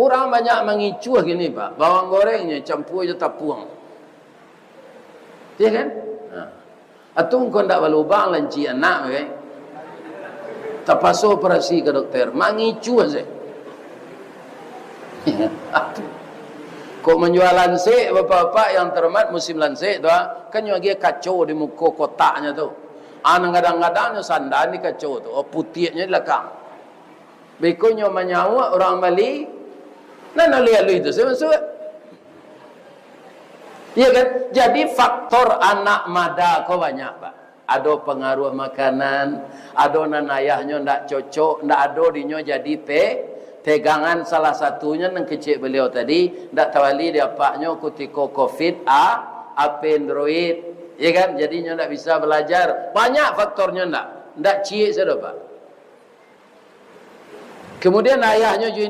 Orang banyak mengicuh gini Pak, bawang gorengnya campur je tapuang. Ya kan? Atung kau ndak balubang lanci anak kan? Tapaso operasi ke dokter, mengicuh aja. Kau menjual lansik bapak-bapak yang terhormat musim lansik tu, kan yang lagi kacau di muka kotaknya tu. Kadang-kadangnya sandan di kacau tu, putihnya di belakang. Bekonya menyawa orang Bali, nah lalu itu saya maksud. Ya kan? Jadi faktor anak mada kau banyak Pak. Ada pengaruh makanan, ada nan ayahnya ndak cocok, ndak ada dinyo jadi pegangan salah satunya nang kecil beliau tadi, ndak tawali dia paknya ketika Covid Android, ya kan? Jadinya ndak bisa belajar. Banyak faktornya ndak cik sudah Pak. Kemudian ayahnya juga